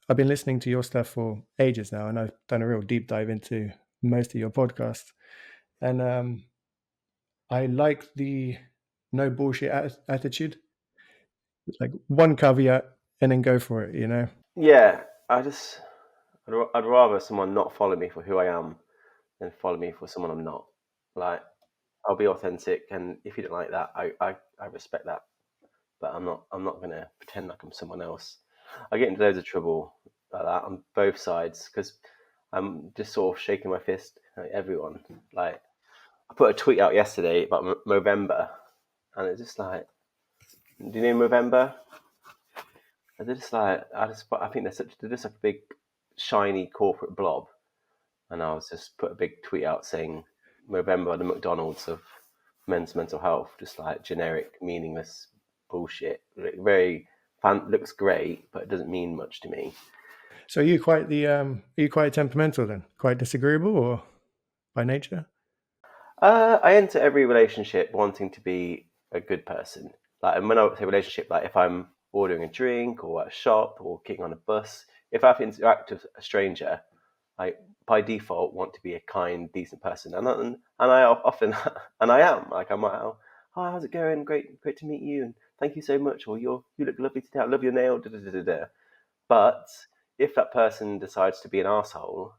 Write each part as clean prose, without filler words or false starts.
I've been listening to your stuff for ages now, and I've done a real deep dive into most of your podcasts. And I like the no bullshit attitude. It's like one caveat and then go for it, you know? Yeah, I'd rather someone not follow me for who I am than follow me for someone I'm not. Like, I'll be authentic, and if you don't like that, I respect that. But I'm not gonna pretend like I'm someone else. I get into loads of trouble like that on both sides because I'm just sort of shaking my fist at everyone. Like, I put a tweet out yesterday about Movember, and it's just like, do you know Movember? And they're just like, I think they're just like a big shiny corporate blob. And I was just put a big tweet out saying Movember, the McDonald's of men's mental health, just like generic, meaningless bullshit. Very looks great, but it doesn't mean much to me. So are you quite temperamental then? Quite disagreeable or by nature? I enter every relationship wanting to be a good person. Like, and when I say relationship, like if I'm ordering a drink or at a shop or getting on a bus, if I have to interact with a stranger, I by default want to be a kind, decent person, and I often and I am like I'm like, oh, hi, how's it going? Great to meet you, and thank you so much. Or you look lovely today. I love your nail. Da, da, da, da, da. But if that person decides to be an asshole,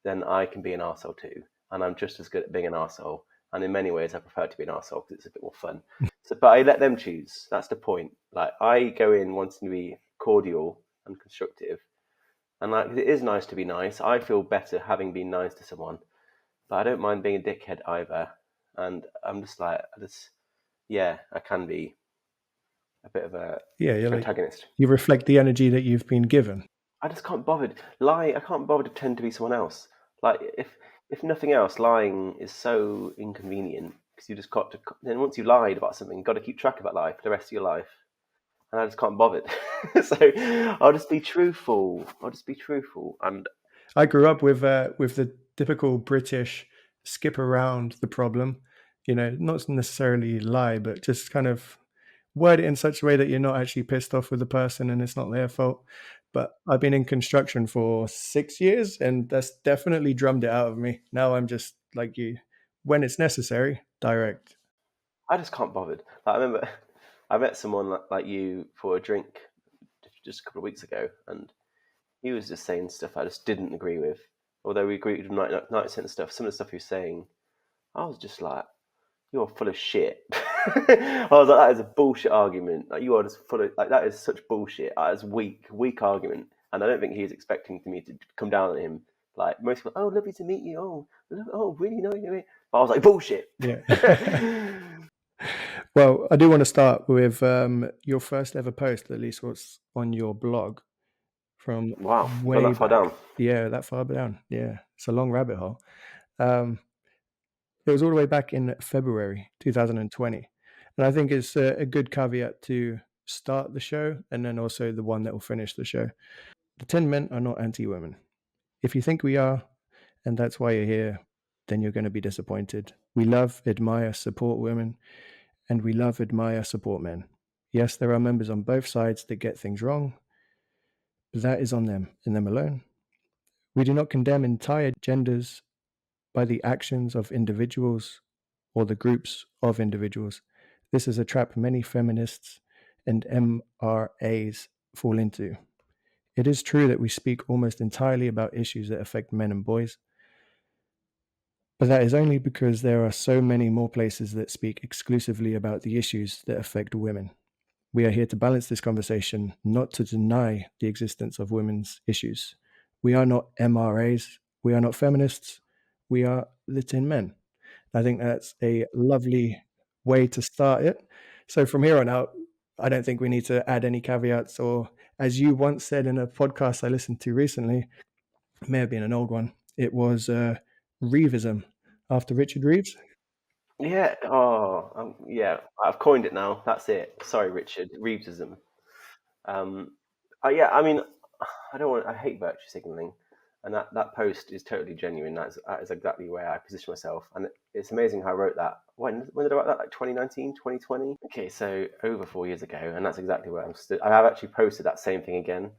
then I can be an arsehole too. And I'm just as good at being an arsehole. And in many ways, I prefer to be an arsehole because it's a bit more fun. So, but I let them choose. That's the point. Like, I go in wanting to be cordial and constructive. And like, it is nice to be nice. I feel better having been nice to someone. But I don't mind being a dickhead either. And I'm just like, yeah, I can be a bit of a Yeah, antagonist. you reflect the energy that you've been given. I just can't bother lie. I can't bother to pretend to be someone else. Like, if nothing else, lying is so inconvenient because you just got to. Then once you lied about something, you've got to keep track of that lie for the rest of your life, and I just can't bother. So I'll just be truthful. And I grew up with the typical British skip around the problem, you know, not necessarily lie, but just kind of word it in such a way that you're not actually pissed off with the person and it's not their fault. But I've been in construction for 6 years, and that's definitely drummed it out of me. Now I'm just like you, when it's necessary, direct. I just can't bother. Like, I remember I met someone like you for a drink just a couple of weeks ago, and he was just saying stuff I just didn't agree with. Although we agreed with 90% of stuff, some of the stuff he was saying, I was just like, you're full of shit. I was like, that is a bullshit argument. Like, you are just full of, like, that is such bullshit. That is weak argument. And I don't think he was expecting me to come down on him. Like, most people, oh, lovely to meet you. Oh, really? No, you. But I was like, bullshit. Yeah. Well, I do want to start with your first ever post, at least what's on your blog from Wow, gone way that far back. down. Yeah, that far down. Yeah, it's a long rabbit hole. Um, it was all the way back in February 2020. And I think it's a good caveat to start the show and then also the one that will finish the show. The TinMen are not anti women. If you think we are, and that's why you're here, then you're going to be disappointed. We love, admire, support women, and we love, admire, support men. Yes, there are members on both sides that get things wrong, but that is on them and them alone. We do not condemn entire genders by the actions of individuals or the groups of individuals. This is a trap many feminists and MRAs fall into. It is true that we speak almost entirely about issues that affect men and boys, but that is only because there are so many more places that speak exclusively about the issues that affect women. We are here to balance this conversation, not to deny the existence of women's issues. We are not MRAs, we are not feminists, we are the TinMen. I think that's a lovely way to start it. So from here on out, I don't think we need to add any caveats, or as you once said in a podcast I listened to recently, it may have been an old one, it was Reevism after Richard Reeves. Yeah. Oh, yeah. I've coined it now. That's it. Sorry, Richard. Reevesism. Um, yeah. I mean, I don't want. I hate virtue signaling, and that post is totally genuine. That is exactly where I position myself, and it's amazing how I wrote that. When did I write that? Like 2019, 2020. Okay, so over 4 years ago, and that's exactly where I'm stood. I have actually posted that same thing again,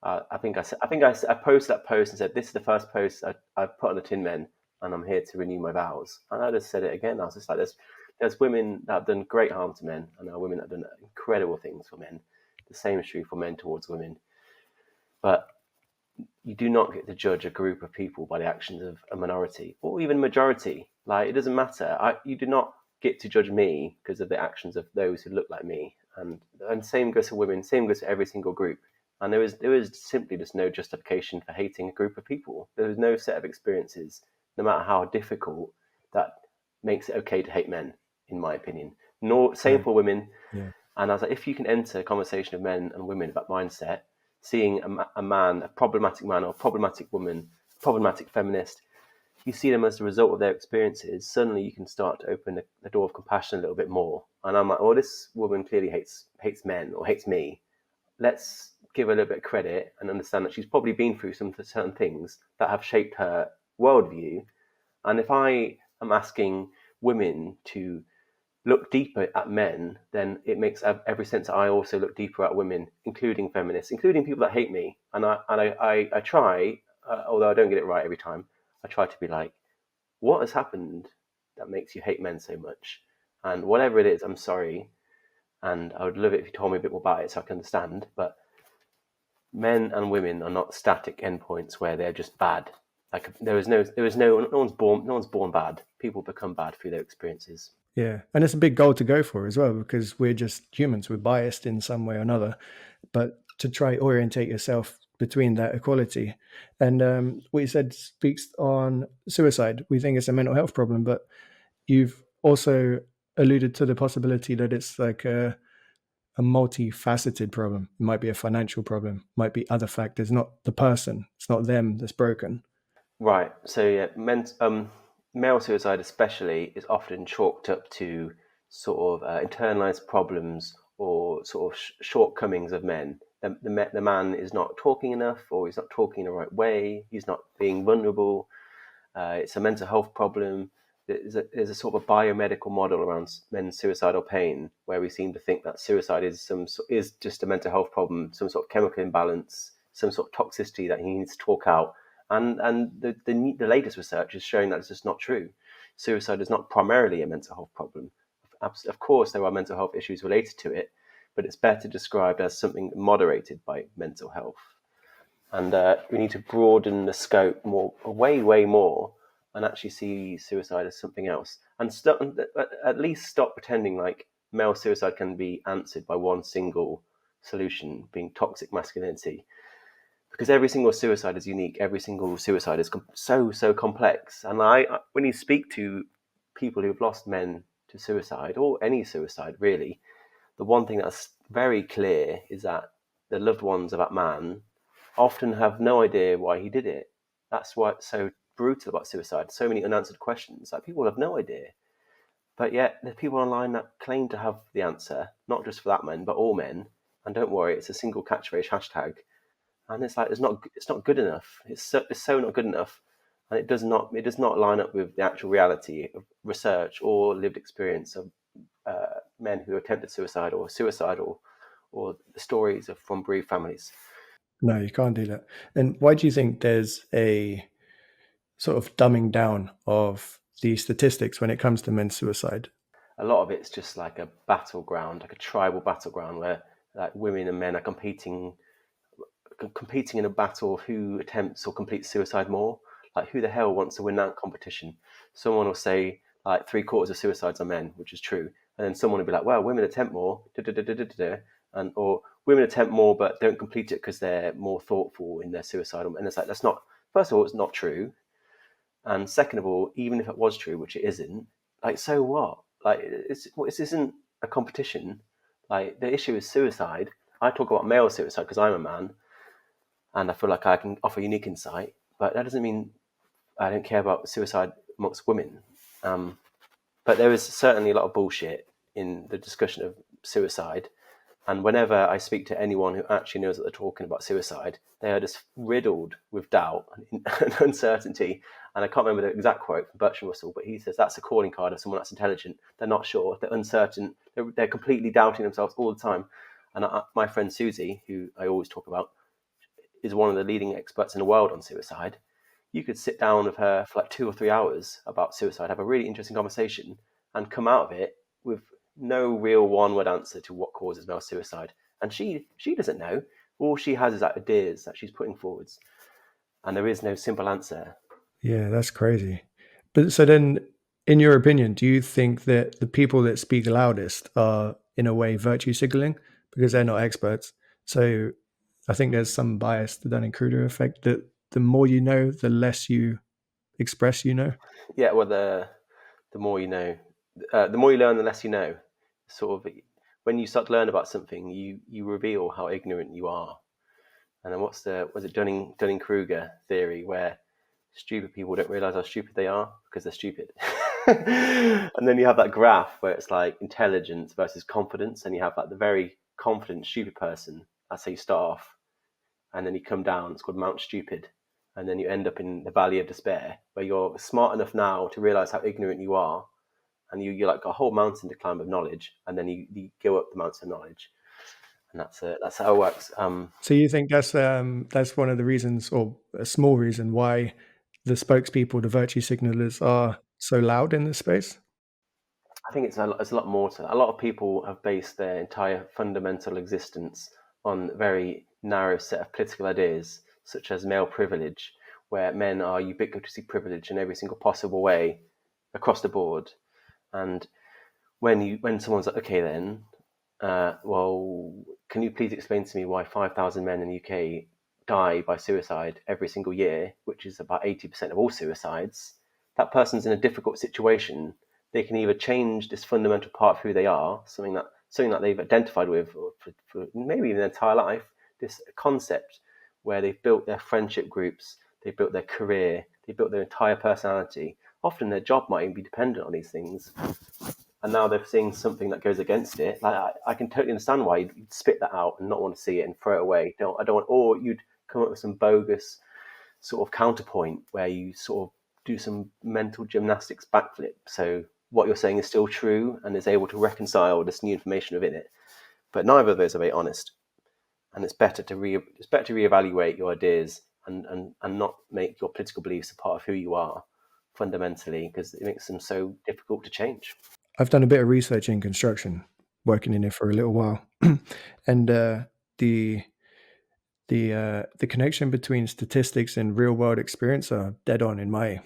I posted that post and said, "This is the first post I've put on the TinMen, and I'm here to renew my vows." And I just said it again. I was just like, "There's women that have done great harm to men, and there are women that have done incredible things for men. The same is true for men towards women, but you do not get to judge a group of people by the actions of a minority or even majority. Like, it doesn't matter. You do not get to judge me because of the actions of those who look like me. And same goes for women. Same goes for every single group. And there is simply just no justification for hating a group of people. There is no set of experiences, no matter how difficult, that makes it okay to hate men, in my opinion. Nor same Right. for women. Yeah. And I was like, if you can enter a conversation of men and women with that mindset, seeing a man, a problematic man or a problematic woman, problematic feminist, you see them as the result of their experiences, suddenly you can start to open the door of compassion a little bit more. And I'm like, oh, this woman clearly hates men or hates me. Let's give her a little bit of credit and understand that she's probably been through some certain things that have shaped her worldview. And if I am asking women to look deeper at men, then it makes every sense that I also look deeper at women, including feminists, including people that hate me. And I try, although I don't get it right every time, I try to be like, what has happened that makes you hate men so much? And whatever it is, I'm sorry. And I would love it if you told me a bit more about it so I can understand. But men and women are not static endpoints where they're just bad. Like no one's born bad. People become bad through their experiences. Yeah. And it's a big goal to go for as well, because we're just humans. We're biased in some way or another. But to try orientate yourself between that equality. And what you said speaks on suicide. We think it's a mental health problem, but you've also alluded to the possibility that it's like a multifaceted problem. It might be a financial problem, might be other factors, not the person. It's not them that's broken. Right. So yeah, male suicide especially is often chalked up to sort of internalized problems or sort of shortcomings of men. The man is not talking enough, or he's not talking the right way. He's not being vulnerable. It's a mental health problem. There's a sort of a biomedical model around men's suicidal pain, where we seem to think that suicide is just a mental health problem, some sort of chemical imbalance, some sort of toxicity that he needs to talk out. And the latest research is showing that it's just not true. Suicide is not primarily a mental health problem. Of course, there are mental health issues related to it, but it's better described as something moderated by mental health. And we need to broaden the scope more, way more, and actually see suicide as something else. And at least stop pretending like male suicide can be answered by one single solution, being toxic masculinity. Because every single suicide is unique. Every single suicide is so complex. And when you speak to people who've lost men to suicide, or any suicide really, the one thing that's very clear is that the loved ones of that man often have no idea why he did it. That's what's so brutal about suicide. So many unanswered questions. Like, people have no idea. But yet there's people online that claim to have the answer, not just for that man, but all men. And don't worry, it's a single catchphrase hashtag. And it's like it's not good enough. It's so not good enough, and it does not line up with the actual reality of research or lived experience of men who attempted suicide or suicidal, or the stories of from bereaved families. No, you can't do that. And why do you think there's a sort of dumbing down of the statistics when it comes to men's suicide? A lot of it's just like a battleground, like a tribal battleground, where like women and men are competing in a battle of who attempts or completes suicide more. Like, who the hell wants to win that competition? Someone will say like three-quarters of suicides are men, which is true, and then someone will be like, well, women attempt more, and or women attempt more but don't complete it because they're more thoughtful in their suicidal. And it's like, that's not. First of all, it's not true, and second of all, even if it was true, which it isn't, like, so what? Like, this isn't a competition. Like, the issue is suicide. I talk about male suicide because I'm a man, and I feel like I can offer unique insight. But that doesn't mean I don't care about suicide amongst women. But there is certainly a lot of bullshit in the discussion of suicide. And whenever I speak to anyone who actually knows that they're talking about suicide, they are just riddled with doubt and uncertainty. And I can't remember the exact quote from Bertrand Russell, but he says that's a calling card of someone that's intelligent. They're not sure, they're uncertain, they're completely doubting themselves all the time. And my friend Susie, who I always talk about, is one of the leading experts in the world on suicide. You could sit down with her for like 2 or 3 hours about suicide, have a really interesting conversation, and come out of it with no real one-word answer to what causes male suicide. And she doesn't know. All she has is ideas that she's putting forwards, and there is no simple answer. Yeah, that's crazy. But so then, in your opinion, do you think that the people that speak loudest are, in a way, virtue signaling because they're not experts? So I think there's some bias, the Dunning-Kruger effect, that the more you know, the less you express you know. Yeah, well, the more you know, the more you learn, the less you know. Sort of, when you start to learn about something, you reveal how ignorant you are. And then was it Dunning-Kruger theory, where stupid people don't realize how stupid they are because they're stupid. And then you have that graph where it's like intelligence versus confidence, and you have like the very confident stupid person. That's how you start off, and then you come down. It's called Mount Stupid, and then you end up in the Valley of Despair, where you're smart enough now to realize how ignorant you are, and you're like a whole mountain to climb of knowledge, and then you go up the mountain of knowledge, and that's how it works. So you think that's one of the reasons, or a small reason, why the spokespeople, the virtue signalers, are so loud in this space? I think it's a lot more to that. A lot of people have based their entire fundamental existence on a very narrow set of political ideas, such as male privilege, where men are ubiquitously privileged in every single possible way across the board. And when someone's like, okay, then, well, can you please explain to me why 5,000 men in the UK die by suicide every single year, which is about 80% of all suicides? That person's in a difficult situation. They can either change this fundamental part of who they are, something that they've identified with for maybe even their entire life, this concept where they've built their friendship groups, they've built their career, they've built their entire personality. Often their job might even be dependent on these things, and now they're seeing something that goes against it. Like I can totally understand why you'd spit that out and not want to see it and throw it away. I don't want, or you'd come up with some bogus sort of counterpoint where you sort of do some mental gymnastics backflip. So what you're saying is still true and is able to reconcile this new information within it. But neither of those are very honest, and it's better to reevaluate your ideas and not make your political beliefs a part of who you are fundamentally, because it makes them so difficult to change. I've done a bit of research in construction, working in it for a little while, and the the connection between statistics and real world experience are dead on in my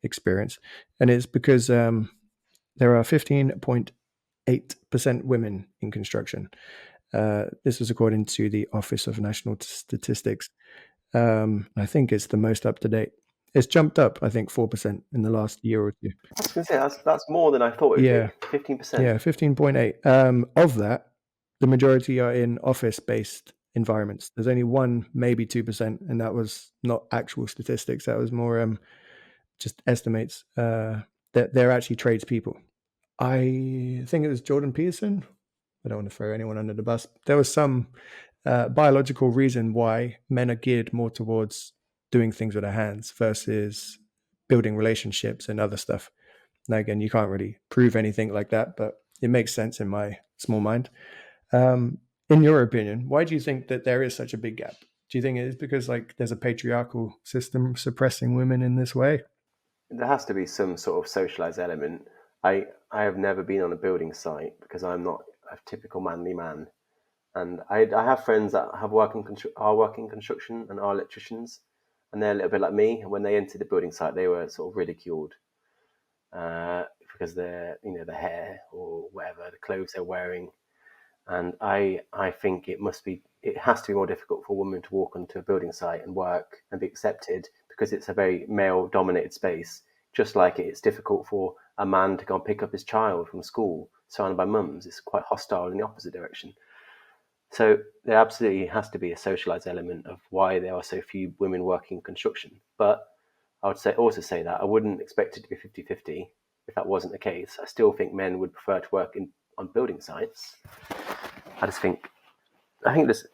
experience, and it's because there are 15.8% women in construction. This was according to the Office of National Statistics. I think it's the most up to date. It's jumped up, I think, 4% in the last year or two. I was going to say that's more than I thought it would Yeah, be. 15%. yeah, 15.8. Of that, the majority are in office-based environments. There's only one, maybe 2%, and that was not actual statistics. That was more just estimates. That they're actually tradespeople. I think it was Jordan Peterson. I don't want to throw anyone under the bus. There was some biological reason why men are geared more towards doing things with their hands versus building relationships and other stuff. Now, again, you can't really prove anything like that, but it makes sense in my small mind. In your opinion, why do you think that there is such a big gap? Do you think it is because like there's a patriarchal system suppressing women in this way? There has to be some sort of socialized element. I have never been on a building site because I'm not a typical manly man. And I have friends that are working construction and are electricians, and they're a little bit like me. And when they entered the building site, they were sort of ridiculed because their hair or whatever, the clothes they're wearing. And I think it has to be more difficult for a woman to walk onto a building site and work and be accepted because it's a very male dominated space. Just like it's difficult for a man to go and pick up his child from school surrounded by mums. It's quite hostile in the opposite direction. So there absolutely has to be a socialized element of why there are so few women working in construction. But I would also say that I wouldn't expect it to be 50-50 if that wasn't the case. I still think men would prefer to work on building sites. I just think I think this.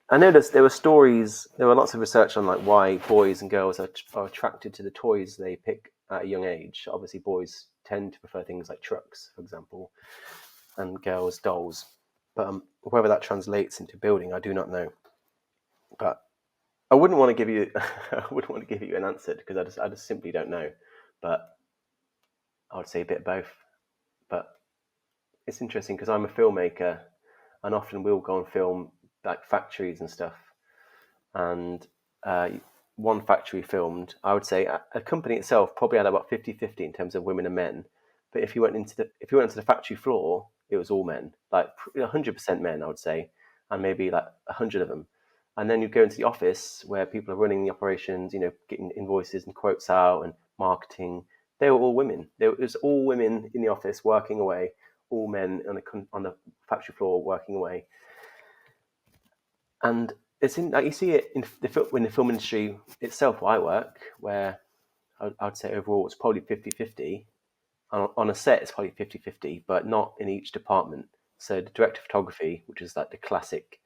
I noticed there were lots of research on like why boys and girls are attracted to the toys they pick at a young age. Obviously, boys tend to prefer things like trucks, for example, and girls dolls. But whether that translates into building, I do not know. But I wouldn't want to give you I wouldn't want to give you an answer because I just simply don't know. But I would say a bit of both. But it's interesting because I'm a filmmaker and often we'll go and film like factories and stuff. And one factory filmed, I would say a company itself probably had about 50-50 in terms of women and men. But if you went into the factory floor, it was all men, like 100% men, I would say, and maybe like 100 of them. And then you go into the office where people are running the operations, getting invoices and quotes out and marketing. They were all women. It was all women in the office working away, all men on the factory floor working away. And it's in like you see it in the film industry itself where I work, where I'd say overall it's probably 50-50. On a set, it's probably 50-50, but not in each department. So the director of photography, which is like the classic,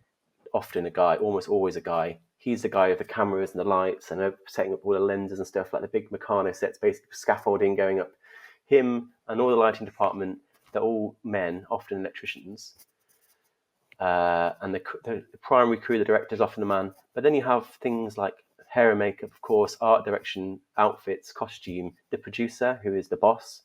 often a guy, almost always a guy. He's the guy with the cameras and the lights and setting up all the lenses and stuff, like the big Meccano sets, basically scaffolding going up. Him and all the lighting department, they're all men, often electricians. And the primary crew, the director, is often a man. But then you have things like hair and makeup, of course, art direction, outfits, costume. The producer, who is the boss,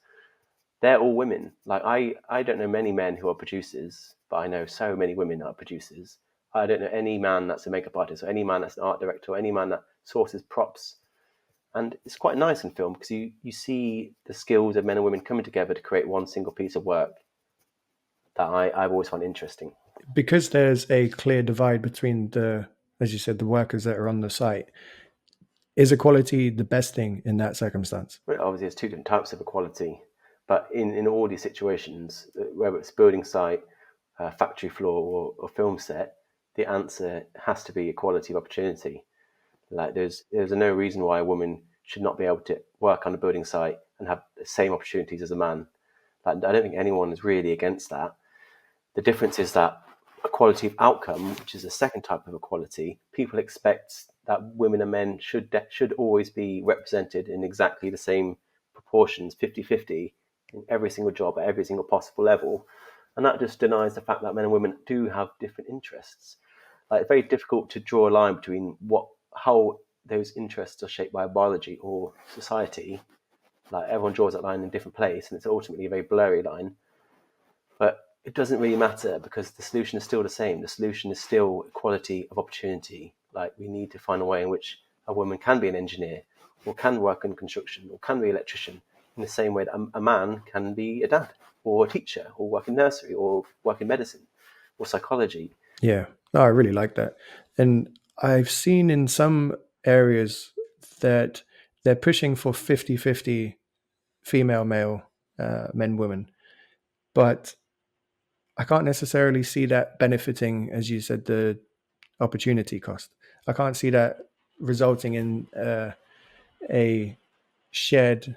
they're all women. Like I don't know many men who are producers, but I know so many women that are producers. I don't know any man that's a makeup artist or any man that's an art director or any man that sources props. And it's quite nice in film because you see the skills of men and women coming together to create one single piece of work that I've always found interesting. Because there's a clear divide between as you said, the workers that are on the site. Is equality the best thing in that circumstance? Well, obviously, there's two different types of equality, but in all these situations, whether it's building site, factory floor, or film set, the answer has to be equality of opportunity. Like there's no reason why a woman should not be able to work on a building site and have the same opportunities as a man. Like, I don't think anyone is really against that. The difference is that equality of outcome, which is the second type of equality, people expect that women and men should always be represented in exactly the same proportions, 50-50, in every single job at every single possible level. And that just denies the fact that men and women do have different interests. Like, it's very difficult to draw a line between how those interests are shaped by biology or society. Like, everyone draws that line in a different place, and it's ultimately a very blurry line. But it doesn't really matter because the solution is still the same. The solution is still equality of opportunity. Like, we need to find a way in which a woman can be an engineer or can work in construction or can be an electrician in the same way that a man can be a dad or a teacher or work in nursery or work in medicine or psychology. Yeah, no, I really like that. And I've seen in some areas that they're pushing for 50-50 female, male, men, women. But I can't necessarily see that benefiting, as you said, the opportunity cost. I can't see that resulting in a shared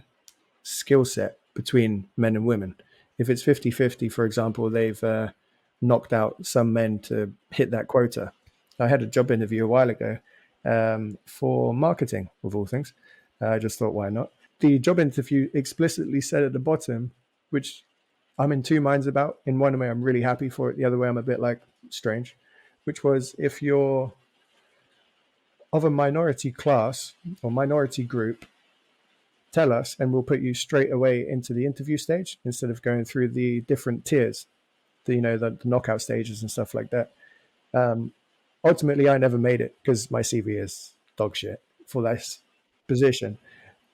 skill set between men and women. If it's 50-50, for example, they've knocked out some men to hit that quota. I had a job interview a while ago for marketing, of all things. I just thought, why not? The job interview explicitly said at the bottom, which I'm in two minds about. In one way, I'm really happy for it. The other way, I'm a bit like strange, which was if you're of a minority class or minority group, tell us and we'll put you straight away into the interview stage instead of going through the different tiers, the knockout stages and stuff like that. Ultimately, I never made it because my CV is dog shit for this position.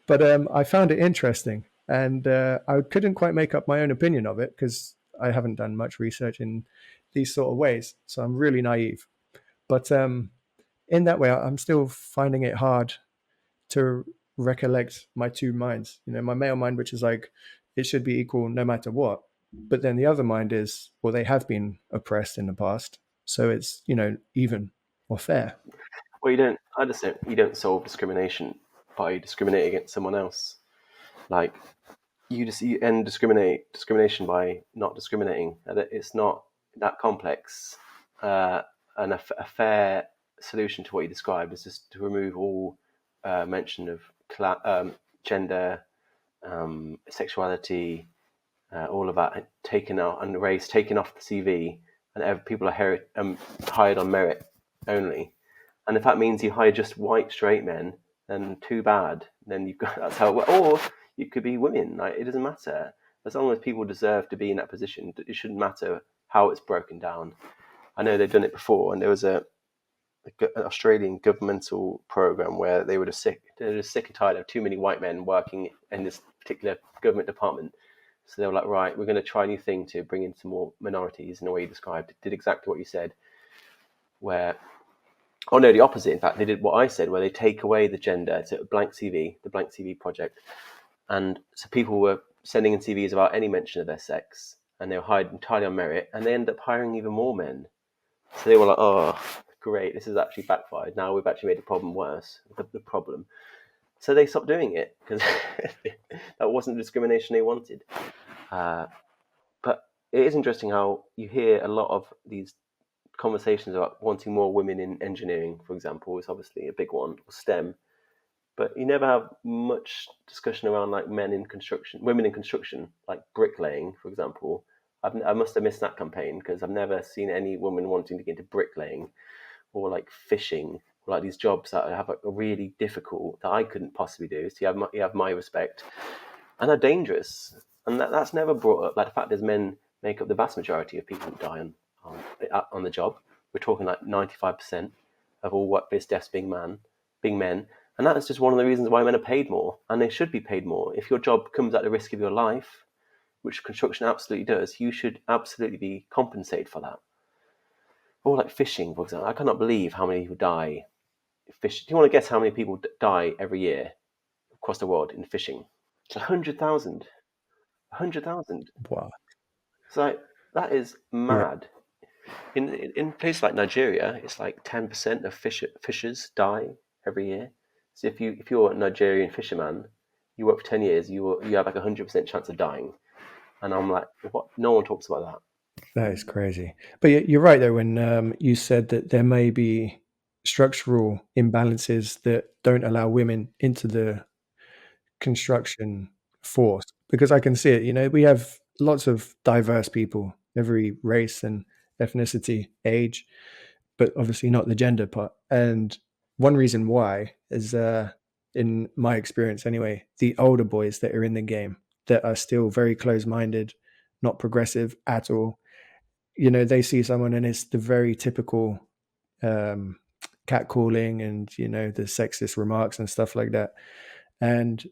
But I found it interesting, and I couldn't quite make up my own opinion of it because I haven't done much research in these sort of ways. So I'm really naive. But in that way, I'm still finding it hard to recollect my two minds. My male mind, which is like it should be equal no matter what. But then the other mind is, well, they have been oppressed in the past, so it's even or fair. Well, you don't solve discrimination by discriminating against someone else. Like, you end discrimination by not discriminating. It's not that complex. And a fair solution to what you described is just to remove all mention of gender, sexuality, all of that taken out, and race taken off the CV, and people are hired on merit only. And if that means you hire just white straight men, then too bad. Then you've got that's how. Or you could be women. Like it doesn't matter as long as people deserve to be in that position. It shouldn't matter how it's broken down. I know they've done it before, and there was an Australian governmental program where they were just sick and tired of too many white men working in this particular government department. So they were like, right, we're going to try a new thing to bring in some more minorities in the way you described. It did exactly what you said, where, oh no, the opposite. In fact, they did what I said, where they take away the gender. It's a blank CV, the blank CV project. And so people were sending in CVs without any mention of their sex, and they were hired entirely on merit, and they ended up hiring even more men. So they were like, oh, great, this has actually backfired. Now we've actually made the problem worse, the problem. So they stopped doing it because that wasn't the discrimination they wanted. But it is interesting how you hear a lot of these conversations about wanting more women in engineering, for example, is obviously a big one, or STEM. But you never have much discussion around like women in construction, like bricklaying, for example. I must have missed that campaign because I've never seen any woman wanting to get into bricklaying or like fishing, or like these jobs that have a really difficult that I couldn't possibly do. So you have my respect, and they're dangerous, and that's never brought up. Like the fact is, men make up the vast majority of people who die on the job. We're talking like 95% of all workplace deaths being men, and that is just one of the reasons why men are paid more, and they should be paid more. If your job comes at the risk of your life, which construction absolutely does, you should absolutely be compensated for that. Or like fishing, for example. I cannot believe how many people die. Fish. Do you want to guess how many people die every year across the world in fishing? It's 100,000. 100,000. Wow. It's like, that is Yeah. mad. In places like Nigeria, it's like 10% of fishers die every year. So if you're a Nigerian fisherman, you work for 10 years, you have like 100% chance of dying. And I'm like, what? No one talks about that. That is crazy. But you're right though when you said that there may be structural imbalances that don't allow women into the construction force, because I can see it. We have lots of diverse people, every race and ethnicity, age, but obviously not the gender part. And one reason why is, in my experience anyway, the older boys that are in the game that are still very close-minded, not progressive at all. They see someone and it's the very typical um, catcalling and the sexist remarks and stuff like that. And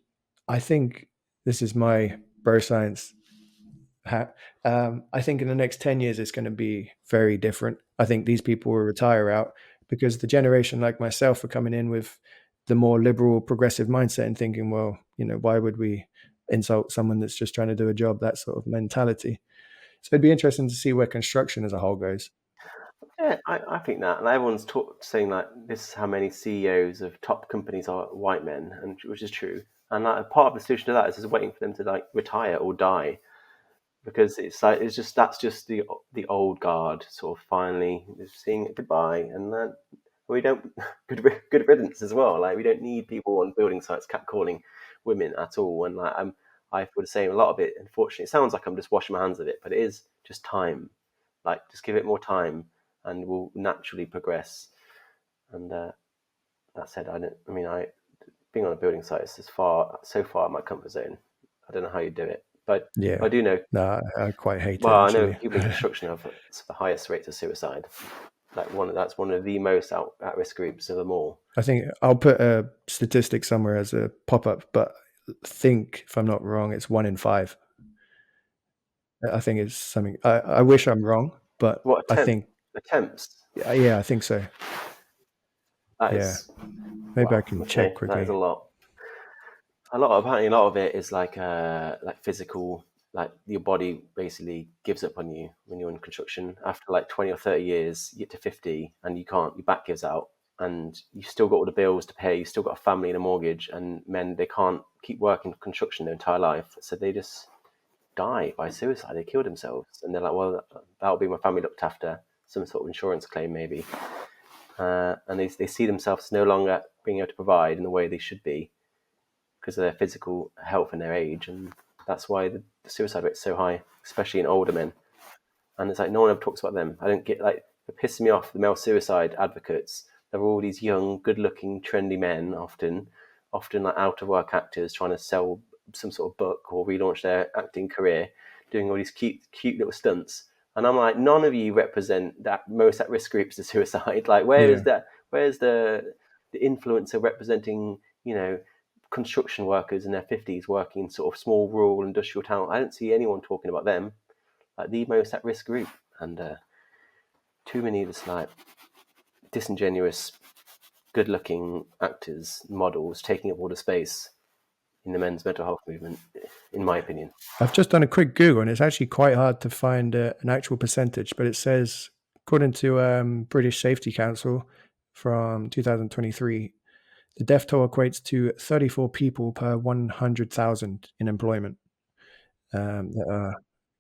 I think this is my bro science hat. I think in the next 10 years it's going to be very different. I think these people will retire out because the generation like myself are coming in with the more liberal, progressive mindset and thinking, well, why would we insult someone that's just trying to do a job? That sort of mentality. So it'd be interesting to see where construction as a whole goes. Yeah, I think that, and everyone's saying like this is how many CEOs of top companies are white men, and which is true. And like, part of the solution to that is just waiting for them to like retire or die, because it's like that's just the old guard sort of finally seeing it goodbye, and then we don't good riddance as well. Like we don't need people on building sites catcalling women at all. And like I feel the same. A lot of it, unfortunately, it sounds like I'm just washing my hands of it, but it is just time. Like just give it more time, and we'll naturally progress. And that said, I being on a building site is so far in my comfort zone. I don't know how you do it, but Yeah. I do know. No, I quite hate it Well, I know actually. people in construction have the highest rates of suicide. That's one of the most at risk groups of them all. I think I'll put a statistic somewhere as a pop-up, but I think if I'm not wrong, it's 1 in 5. I think it's something. I wish I'm wrong, but What I think attempts? yeah, I think so. That Yeah, is maybe I wow. can check Okay, that is a quickly. lot. Apparently a lot of it is like physical, like your body basically gives up on you when you're in construction. After like 20 or 30 years, you get to 50 and your back gives out, and you've still got all the bills to pay. You've still got a family and a mortgage, and men, they can't keep working construction their entire life, so they just die by suicide. They kill themselves, and they're like, well, that'll be my family looked after, some sort of insurance claim maybe. And they see themselves no longer being able to provide in the way they should be because of their physical health and their age, and that's why the suicide rate is so high, especially in older men. And it's like no one ever talks about them. I don't get like it pisses me off the male suicide advocates There are all these young, good-looking, trendy men, often like out-of-work actors trying to sell some sort of book or relaunch their acting career, doing all these cute little stunts. And I'm like, none of you represent that most at-risk groups to suicide. Like, where is Yeah. that? Where's the influencer representing, construction workers in their 50s working in sort of small rural industrial town? I don't see anyone talking about them, like the most at-risk group. And too many of this like disingenuous, good-looking actors, models taking up all the space in the men's mental health movement, in my opinion. I've just done a quick Google, and it's actually quite hard to find an actual percentage, but it says, according to British Safety Council from 2023, the death toll equates to 34 people per 100,000 in employment that are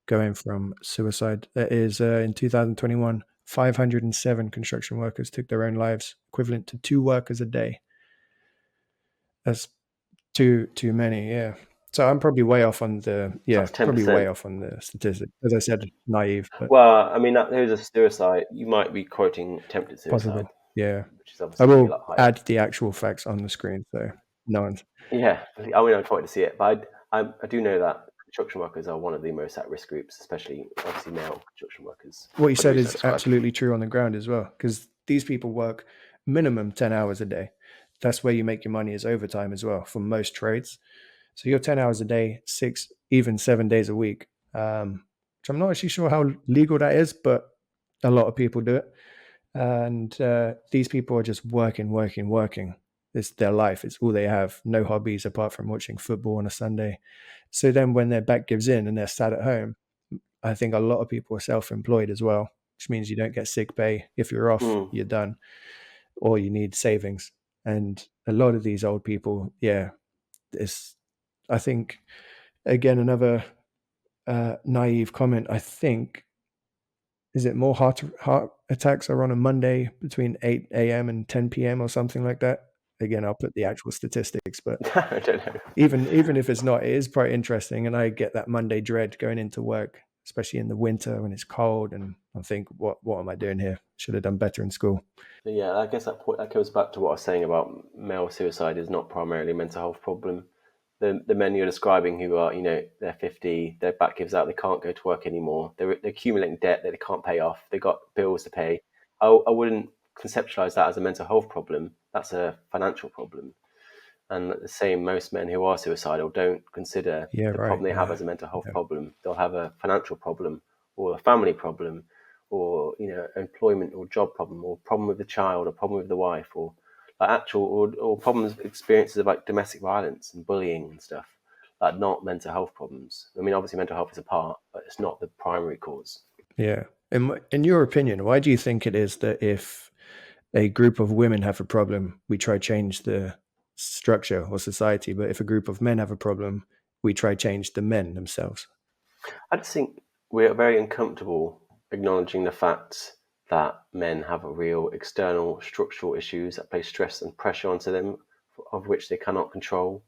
going from suicide. That is, in 2021, 507 construction workers took their own lives, equivalent to 2 workers a day. That's too many, yeah. So I'm probably way off on the That's probably way 10%. off on the statistic. As I said, naive, but Well, I mean, who's a suicide? You might be quoting attempted suicide, possible. Yeah. which is I obviously going to be a will lot higher. add the actual facts on the screen, so no one's. Yeah, I mean, I'm trying to see it, but I do know that construction workers are one of the most at-risk groups, especially obviously male construction workers. What you For the said reason I is described. absolutely true on the ground as well, because these people work minimum 10 hours a day. That's where you make your money, is overtime as well for most trades. So you're 10 hours a day, 6, even 7 days a week. Which I'm not actually sure how legal that is, but a lot of people do it. And these people are just working. It's their life. It's all they have. No hobbies apart from watching football on a Sunday. So then when their back gives in and they're sat at home, I think a lot of people are self-employed as well, which means you don't get sick pay. If you're off, you're done, or you need savings. And a lot of these old people, it's, I think, again, another naive comment. I think, is it more heart attacks are on a Monday between 8 a.m. and 10 p.m. or something like that? Again, I'll put the actual statistics, but I don't know. even if it's not, it is quite interesting. And I get that Monday dread going into work, especially in the winter when it's cold. And I think, what am I doing here? Should have done better in school. Yeah, I guess that goes back to what I was saying about male suicide is not primarily a mental health problem. The men you're describing who are, they're 50, their back gives out, they can't go to work anymore, they're accumulating debt that they can't pay off, they've got bills to pay. I wouldn't conceptualize that as a mental health problem. That's a financial problem. And the same, most men who are suicidal don't consider Yeah, the right. problem they have Yeah. as a mental health problem. They'll have a financial problem or a family problem or, employment or job problem or problem with the child or problem with the wife or like actual or problems, experiences of like domestic violence and bullying and stuff, like not mental health problems. I mean, obviously mental health is a part, but it's not the primary cause. Yeah. In your opinion, why do you think it is that if a group of women have a problem, we try change the structure or society, but if a group of men have a problem, we try change the men themselves? I just think we're very uncomfortable acknowledging the fact that men have a real external structural issues that place stress and pressure onto them, of which they cannot control.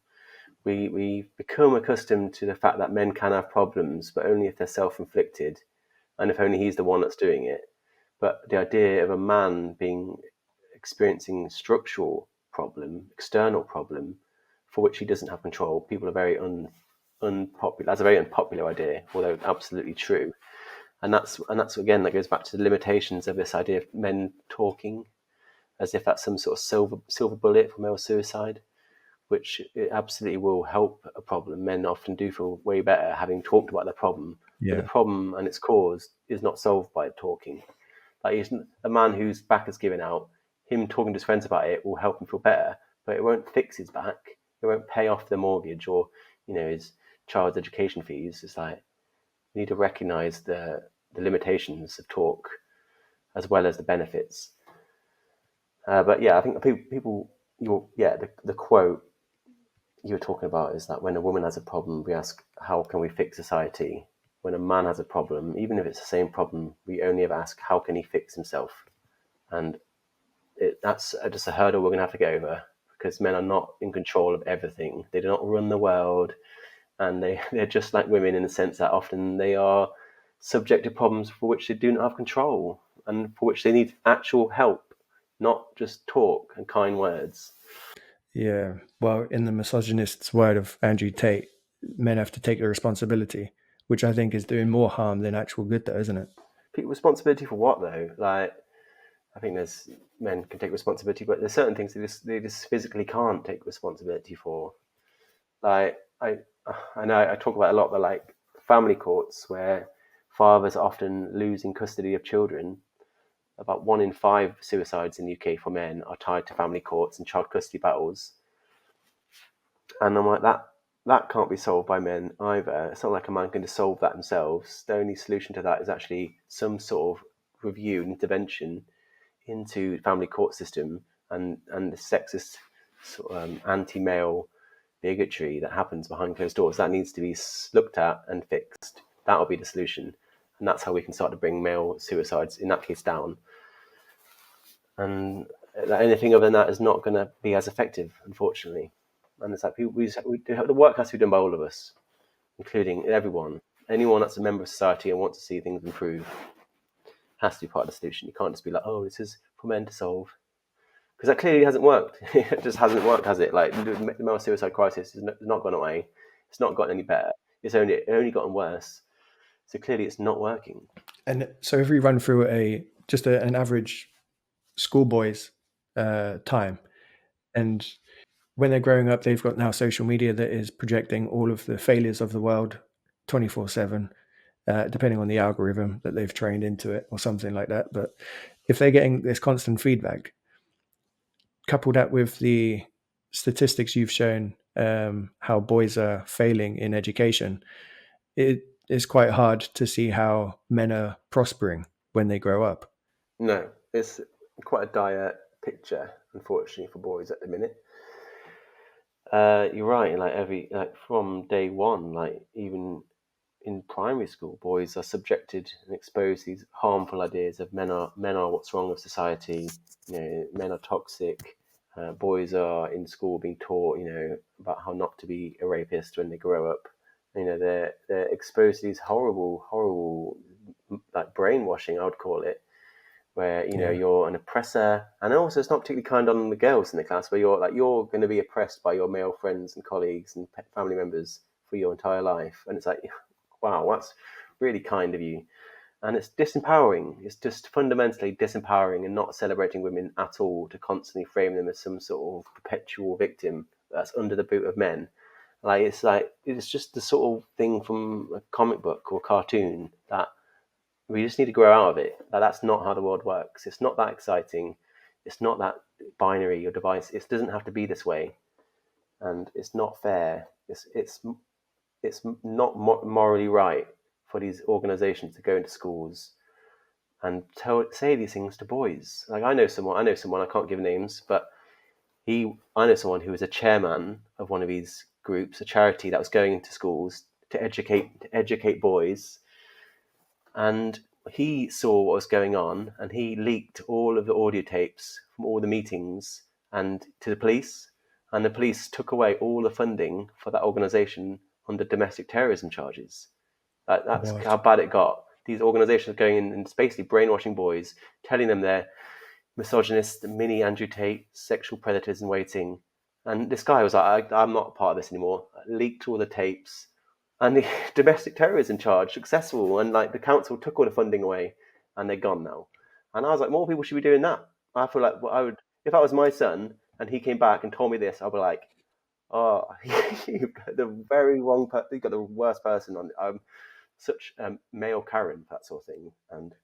We become accustomed to the fact that men can have problems, but only if they're self-inflicted, and if only he's the one that's doing it. But the idea of a man experiencing structural problem, external problem, for which he doesn't have control, people are very unpopular. That's a very unpopular idea, although absolutely true. And that's again, that goes back to the limitations of this idea of men talking, as if that's some sort of silver bullet for male suicide, which it absolutely will help a problem. Men often do feel way better having talked about the problem, but the Yeah. problem and its cause is not solved by talking. Like a man whose back has given out, him talking to his friends about it will help him feel better, but it won't fix his back. It won't pay off the mortgage or his child's education fees. It's like we need to recognize the limitations of talk as well as the benefits. But yeah, I think the quote you were talking about is that when a woman has a problem, we ask, how can we fix society? When a man has a problem, even if it's the same problem, we only ever ask, how can he fix himself? And that's just a hurdle we're going to have to get over, because men are not in control of everything. They do not run the world. And they're just like women in the sense that often they are subject to problems for which they do not have control and for which they need actual help. not just talk and kind words. Yeah. Well, in the misogynist's word of Andrew Tate, men have to take the responsibility, which I think is doing more harm than actual good, though, isn't it? Responsibility for what though? Like, I think there's men can take responsibility, but there's certain things they just physically can't take responsibility for. Like I know I talk about a lot, but like family courts where fathers are often losing custody of children. About 1 in 5 suicides in the UK for men are tied to family courts and child custody battles. And I'm like, that can't be solved by men either. It's not like a man can just solve that themselves. The only solution to that is actually some sort of review and intervention into the family court system and the sexist sort of, anti-male bigotry that happens behind closed doors. That needs to be looked at and fixed. That'll be the solution. And that's how we can start to bring male suicides, in that case, down. And anything other than that is not going to be as effective, unfortunately. And it's like the work has to be done by all of us, including everyone. Anyone that's a member of society and wants to see things improve has to be part of the solution. You can't just be like, oh, this is for men to solve. Because that clearly hasn't worked. It just hasn't worked, has it? Like, the male suicide crisis has not gone away. It's not gotten any better. It's only gotten worse. So clearly it's not working. And so if we run through an average schoolboy's time, and when they're growing up, they've got now social media that is projecting all of the failures of the world 24/7, depending on the algorithm that they've trained into it or something like that. But if they're getting this constant feedback, couple that with the statistics you've shown, how boys are failing in education, it is quite hard to see how men are prospering when they grow up. No, it's quite a dire picture, unfortunately, for boys at the minute. You're right. Like from day one, like even in primary school, boys are subjected and exposed to these harmful ideas of men are what's wrong with society. Men are toxic. Boys are in school being taught, about how not to be a rapist when they grow up. They're exposed to these horrible, like brainwashing, I would call it, where you're an oppressor, and also it's not particularly kind on the girls in the class, where you're going to be oppressed by your male friends and colleagues and family members for your entire life, and it's like, wow, that's really kind of you. And it's disempowering. It's just fundamentally disempowering and not celebrating women at all, to constantly frame them as some sort of perpetual victim that's under the boot of men. It's just the sort of thing from a comic book or cartoon that we just need to grow out of it. That's not how the world works. It's not that exciting. It's not that binary or device. It doesn't have to be this way, and it's not fair. It's not morally right for these organizations to go into schools and say these things to boys. Like, I know someone, I can't give names, but I know someone who was a chairman of one of these groups, a charity that was going into schools to educate boys. And he saw what was going on, and he leaked all of the audio tapes from all the meetings and to the police. And the police took away all the funding for that organization under domestic terrorism charges. That's What? how bad it got. These organizations going in and basically brainwashing boys, telling them they're misogynist, mini Andrew Tate, sexual predators in waiting. And this guy was like, I'm not a part of this anymore. I leaked all the tapes. And the domestic terrorism charge successful. And like the council took all the funding away, and they're gone now. And I was like, more people should be doing that. I feel like I would, if that was my son and he came back and told me this, I'd be like, oh, you've got the very wrong person. You've got the worst person on. Such male Karen, that sort of thing. And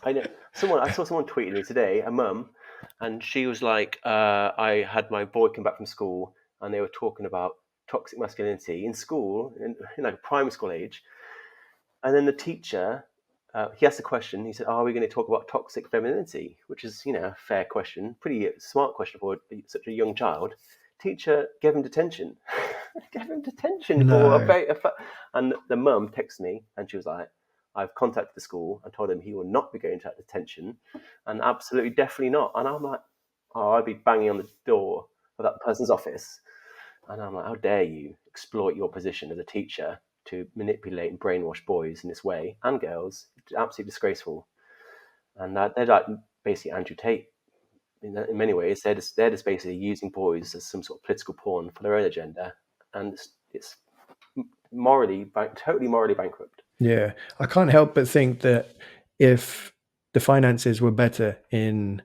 I saw someone tweeting me today, a mum, and she was like, I had my boy come back from school, and they were talking about toxic masculinity in school, in like primary school age. And then the teacher, he asked a question. He said, "Are we going to talk about toxic femininity?" Which is, a fair question, pretty smart question for such a young child. Teacher gave him detention. Gave him detention for No. and the mum texted me, and she was like, I've contacted the school and told him he will not be going to that detention, and absolutely definitely not. And I'm like, oh, I'd be banging on the door of that person's office. And I'm like, how dare you exploit your position as a teacher to manipulate and brainwash boys in this way, and girls? It's absolutely disgraceful. And they're like basically Andrew Tate in many ways, they're just basically using boys as some sort of political pawn for their own agenda, and it's totally morally bankrupt. Yeah, I can't help but think that if the finances were better in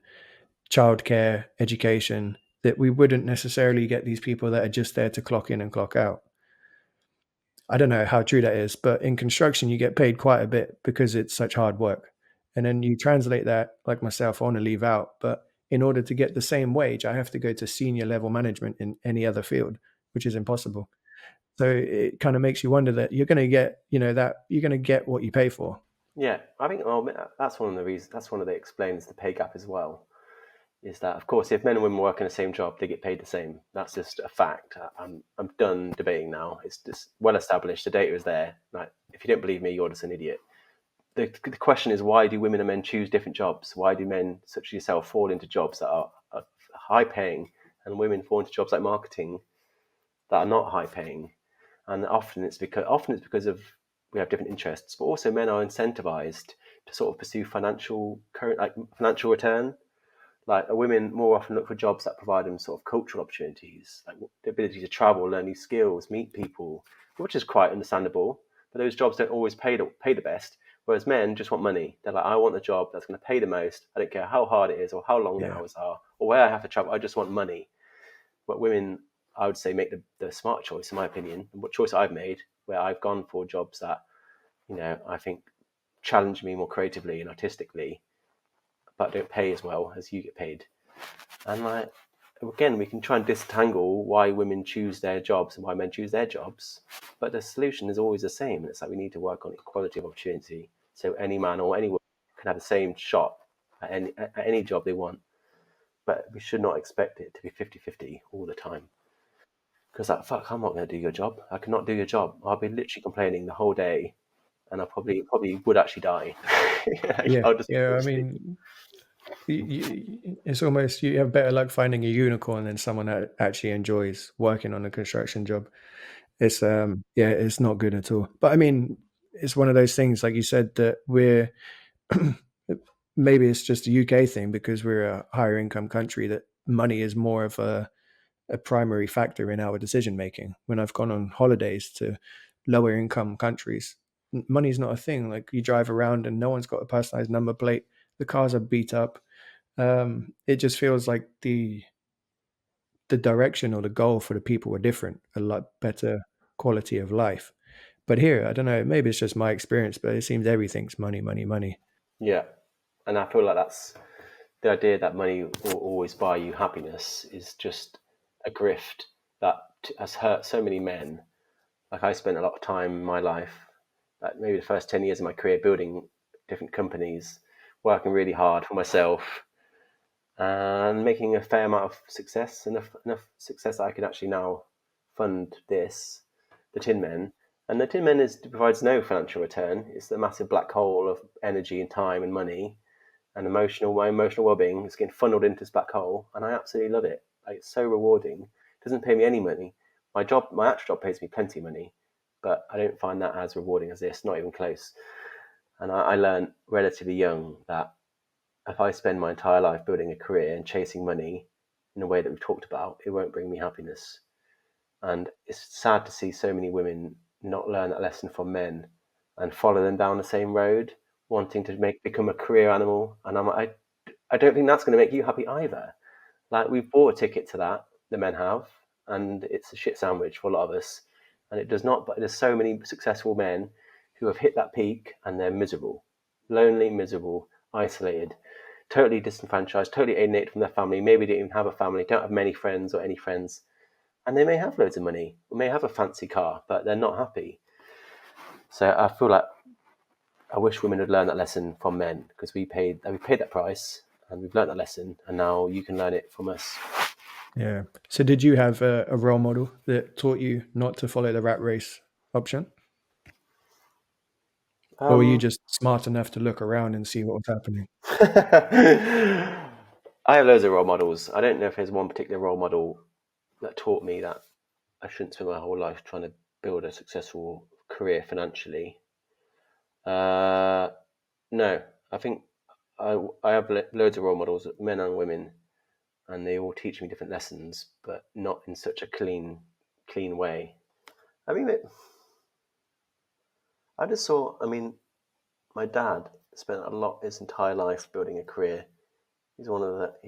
childcare, education, that we wouldn't necessarily get these people that are just there to clock in and clock out. I don't know how true that is, but in construction, you get paid quite a bit because it's such hard work. And then you translate that, like myself, I want to leave out, but in order to get the same wage, I have to go to senior level management in any other field, which is impossible. So it kind of makes you wonder that you're going to get, that you're going to get what you pay for. Yeah, I think that's one of the reasons. That's one of the explains the pay gap as well. Is that, of course, if men and women work in the same job, they get paid the same. That's just a fact. I'm done debating now. It's just well established. The data is there. Like, if you don't believe me, you're just an idiot. The question is, why do women and men choose different jobs? Why do men such as yourself fall into jobs that are high paying, and women fall into jobs like marketing that are not high paying? And often it's because of we have different interests, but also men are incentivized to sort of pursue financial return. Like, women more often look for jobs that provide them sort of cultural opportunities, like the ability to travel, learn new skills, meet people, which is quite understandable. But those jobs don't always pay the best. Whereas men just want money. They're like, I want a job that's going to pay the most. I don't care how hard it is or how long the Yeah. hours are or where I have to travel. I just want money. But women, I would say, make the smart choice, in my opinion, and what choice I've made, where I've gone for jobs that I think challenge me more creatively and artistically, but don't pay as well as you get paid. And like, again, we can try and disentangle why women choose their jobs and why men choose their jobs, but the solution is always the same. It's like we need to work on equality of opportunity, so any man or any woman can have the same shot at any job they want. But we should not expect it to be 50-50 all the time. Because, like, fuck, I'm not going to do your job. I cannot do your job. I'll be literally complaining the whole day, and I probably would actually die. Yeah. I'll just be Yeah. I exhausted. mean, it's almost you have better luck finding a unicorn than someone that actually enjoys working on a construction job. It's yeah, it's not good at all. But I mean, it's one of those things, like you said, that we're maybe it's just a UK thing because we're a higher income country that money is more of a primary factor in our decision making. When I've gone on holidays to lower income countries, money's not a thing. Like, you drive around and no one's got a personalized number plate. The cars are beat up. It just feels like the direction or the goal for the people were different, a lot better quality of life. But here, I don't know, maybe it's just my experience, but it seems everything's money, money, money. Yeah, and I feel like that's the idea that money will always buy you happiness is just a grift that has hurt so many men. Like, I spent a lot of time in my life, like maybe the first 10 years of my career, building different companies, working really hard for myself, and making a fair amount of success, enough success that I can actually now fund the TinMen. And the TinMen provides no financial return. It's the massive black hole of energy and time and money and my emotional well-being is getting funneled into this black hole, and I absolutely love it. Like, it's so rewarding. It doesn't pay me any money. My actual job pays me plenty of money, but I don't find that as rewarding as this, not even close. And I learned relatively young that if I spend my entire life building a career and chasing money in a way that we've talked about, it won't bring me happiness. And it's sad to see so many women not learn that lesson from men and follow them down the same road, wanting to become a career animal. And I don't think that's going to make you happy either. Like, we've bought a ticket to that, the men have, and it's a shit sandwich for a lot of us. And it does not, but there's so many successful men who have hit that peak and they're miserable, lonely, miserable, isolated, totally disenfranchised, totally alienated from their family. Maybe they don't even have a family, don't have many friends or any friends. And they may have loads of money, or may have a fancy car, but they're not happy. So I feel like I wish women had learned that lesson from men, because we paid that price and we've learned that lesson, and now you can learn it from us. Yeah. So did you have a role model that taught you not to follow the rat race option? Or were you Um, just smart enough to look around and see what was happening? I have loads of role models. I don't know if there's one particular role model that taught me that I shouldn't spend my whole life trying to build a successful career financially. No, I think I have loads of role models, men and women, and they all teach me different lessons, but not in such a clean way. I mean, I just saw. I mean, my dad spent a lot his entire life building a career. He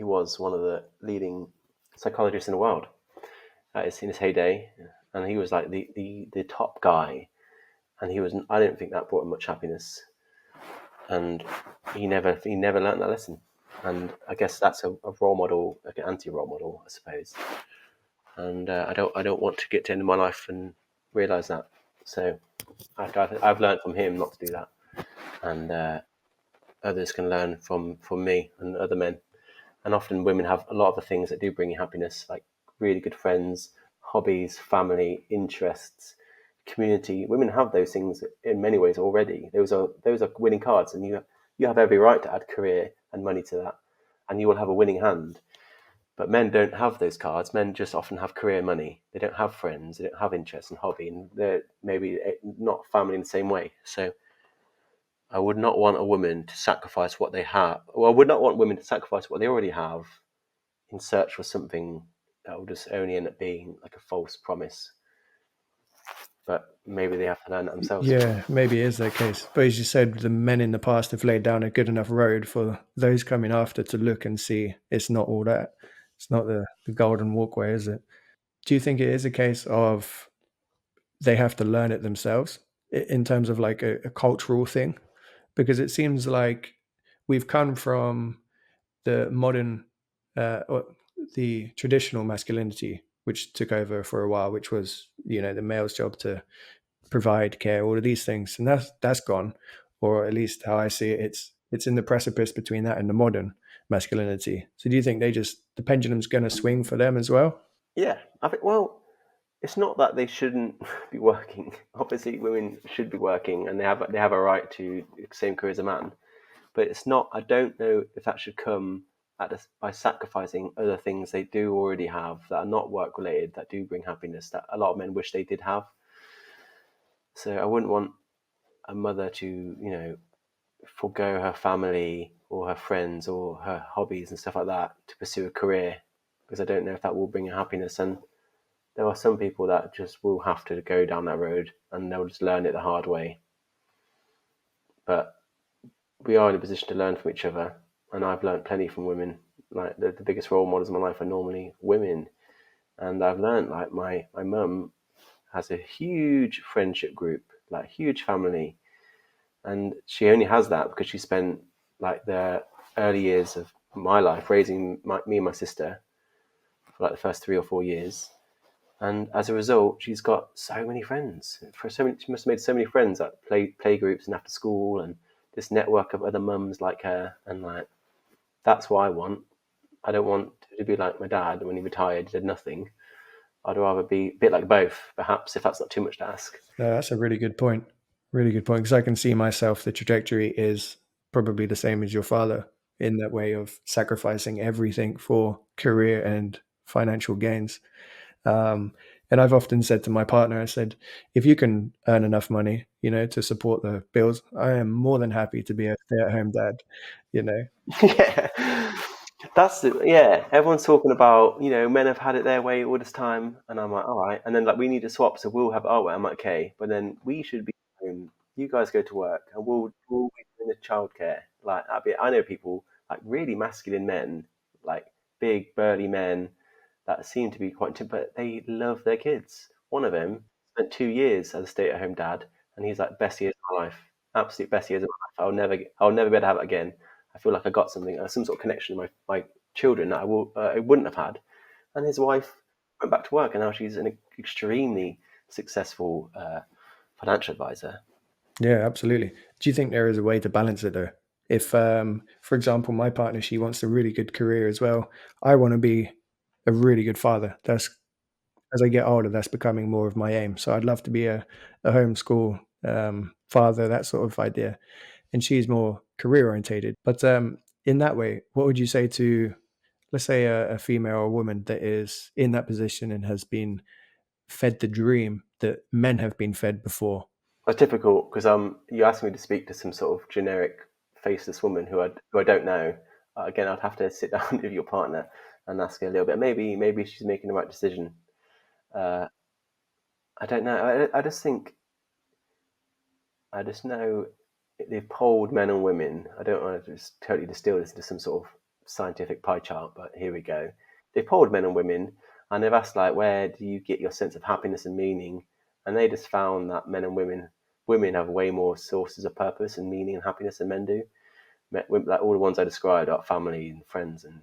was one of the leading psychologists in the world in his heyday, and he was like the top guy. And he was. I don't think that brought him much happiness, and he never learned that lesson. And I guess that's a role model, like an anti-role model, I suppose. And I don't want to get to the end of my life and realize that. So I've learned from him not to do that, and others can learn from me and other men. And often women have a lot of the things that do bring you happiness, like really good friends, hobbies, family, interests, community. Women have those things in many ways already. Those are winning cards, and you have every right to add career and money to that, and you will have a winning hand. But men don't have those cards. Men just often have career and money. They don't have friends. They don't have interests and hobby, and they're maybe not family in the same way. So I would not want a woman to sacrifice what they have. Well, I would not want women to sacrifice what they already have in search for something that will just only end up being like a false promise. But maybe they have to learn it themselves. Yeah, maybe it is that case. But as you said, the men in the past have laid down a good enough road for those coming after to look and see it's not all that. It's not the golden walkway, is it? Do you think it is a case of they have to learn it themselves in terms of like a cultural thing? Because it seems like we've come from the modern or the traditional masculinity, which took over for a while, which was, you know, the male's job to provide care, all of these things, and that's gone, or at least how I see it, it's in the precipice between that and the modern masculinity. So do you think the pendulum's going to swing for them as well? Yeah, I think. Well, it's not that they shouldn't be working. Obviously, women should be working, and they have a right to the same career as a man. But it's not. I don't know if that should come by sacrificing other things they do already have that are not work related, that do bring happiness, that a lot of men wish they did have. So I wouldn't want a mother to, forego her family or her friends or her hobbies and stuff like that to pursue a career, because I don't know if that will bring her happiness. And there are some people that just will have to go down that road and they'll just learn it the hard way. But we are in a position to learn from each other, and I've learned plenty from women. Like the biggest role models in my life are normally women, and I've learned like my mum has a huge friendship group, like huge family, and she only has that because she spent like the early years of my life raising me and my sister for like the first 3 or 4 years. And as a result, she's got so many friends. She must have made so many friends at play groups and after school, and this network of other mums like her. And like that's what I want. I don't want to be like my dad when he retired, did nothing. I'd rather be a bit like both, perhaps, if that's not too much to ask. No, that's a really good point. Really good point. Because I can see myself, the trajectory is probably the same as your father in that way of sacrificing everything for career and financial gains. Um, and I've often said to my partner, I said, if you can earn enough money, you know, to support the bills, I am more than happy to be a stay-at-home dad, you know. Yeah, yeah. Everyone's talking about men have had it their way all this time, and I'm like, all right. And then like we need to swap, so we'll have our way. I'm like, okay, but then we should be home. You guys go to work, and we'll be doing the childcare. Like I know people like really masculine men, like big burly men that seem to be quite, but they love their kids. One of them spent 2 years as a stay-at-home dad, and he's like best years of my life, absolute best years of my life. I'll never be able to have it again. I feel like I got something, some sort of connection with my children that I wouldn't have had. And his wife went back to work, and now she's an extremely successful financial advisor. Yeah, absolutely. Do you think there is a way to balance it though? If, for example, my partner, she wants a really good career as well. I want to be a really good father. That's as I get older, that's becoming more of my aim. So I'd love to be a homeschool father, that sort of idea. And she's more career orientated. But in that way, what would you say to, let's say, a female or a woman that is in that position and has been fed the dream that men have been fed before? It's difficult because you asked me to speak to some sort of generic faceless woman who I don't know. Again, I'd have to sit down with your partner and ask her a little bit. Maybe she's making the right decision. I don't know. I just know they've polled men and women. I don't want to just totally distill this into some sort of scientific pie chart, but here we go. They've polled men and women, and they've asked, like, where do you get your sense of happiness and meaning? And they just found that men and women have way more sources of purpose and meaning and happiness than men do. Like all the ones I described are family and friends and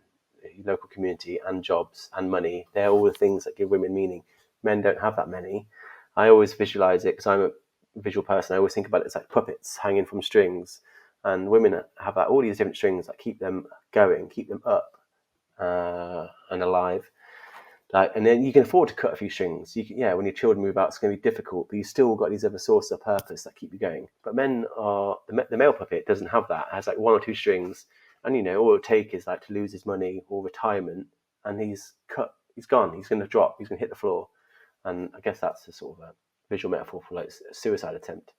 local community and jobs and money. They're all the things that give women meaning. Men don't have that many. I always visualize it because I'm a visual person. I always think about it as like puppets hanging from strings, and women have like all these different strings that keep them going, keep them up and alive. Like, and then you can afford to cut a few strings. When your children move out, it's going to be difficult, but you still got these other sources of purpose that keep you going. But men are the male puppet doesn't have that. It has like one or two strings, and all it'll take is like to lose his money or retirement, and he's cut. He's gone. He's going to drop. He's going to hit the floor. And I guess that's a sort of a visual metaphor for like a suicide attempt.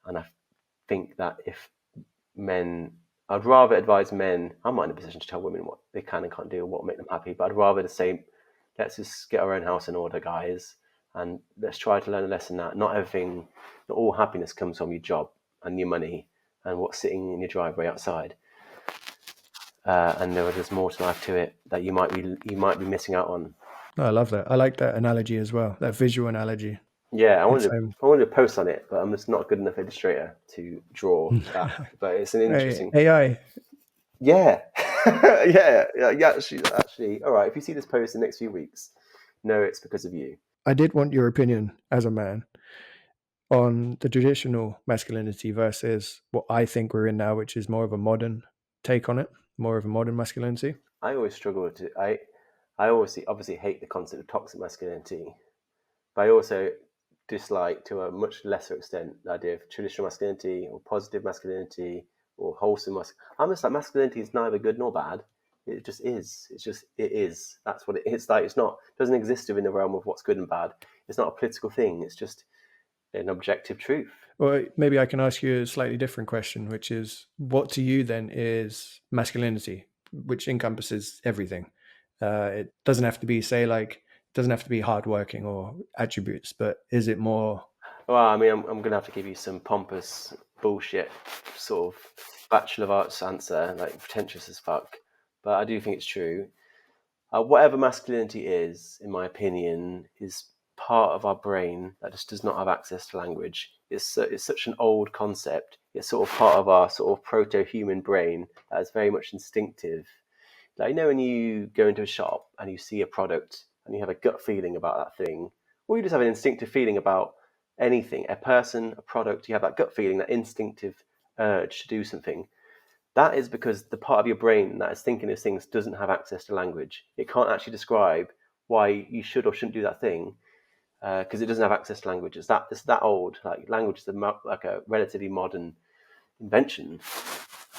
And I think that if men, I'd rather advise men. I'm not in a position to tell women what they can and can't do and what will make them happy, but I'd rather just say, let's just get our own house in order, guys, and let's try to learn a lesson that not all happiness comes from your job and your money and what's sitting in your driveway outside. And there's more to life to it that you might be missing out on. I love that. I like that analogy as well. That visual analogy. Yeah, I wanted to post on it, but I'm just not a good enough illustrator to draw that. But it's an interesting AI. Yeah, yeah. Actually. All right. If you see this post in the next few weeks, know it's because of you. I did want your opinion as a man on the traditional masculinity versus what I think we're in now, which is more of a modern take on it, more of a modern masculinity. I always struggle to. I always obviously hate the concept of toxic masculinity, but I also dislike to a much lesser extent the idea of traditional masculinity or positive masculinity or wholesome masculinity. I'm just like, masculinity is neither good nor bad. It just is. It is. That's what it is. Like, it doesn't exist within the realm of what's good and bad. It's not a political thing. It's just an objective truth. Well, maybe I can ask you a slightly different question, which is, what to you then is masculinity, which encompasses everything? It doesn't have to be, doesn't have to be hardworking or attributes, but is it more? Well, I mean, I'm going to have to give you some pompous bullshit sort of Bachelor of Arts answer, like pretentious as fuck. But I do think it's true. Whatever masculinity is, in my opinion, is part of our brain that just does not have access to language. It's such an old concept. It's sort of part of our sort of proto-human brain that is very much instinctive. Like, when you go into a shop and you see a product and you have a gut feeling about that thing, or you just have an instinctive feeling about anything, a person, a product, you have that gut feeling, that instinctive urge to do something. That is because the part of your brain that is thinking those things doesn't have access to language. It can't actually describe why you should or shouldn't do that thing because it doesn't have access to language. It's that old. Like, language is like a relatively modern invention.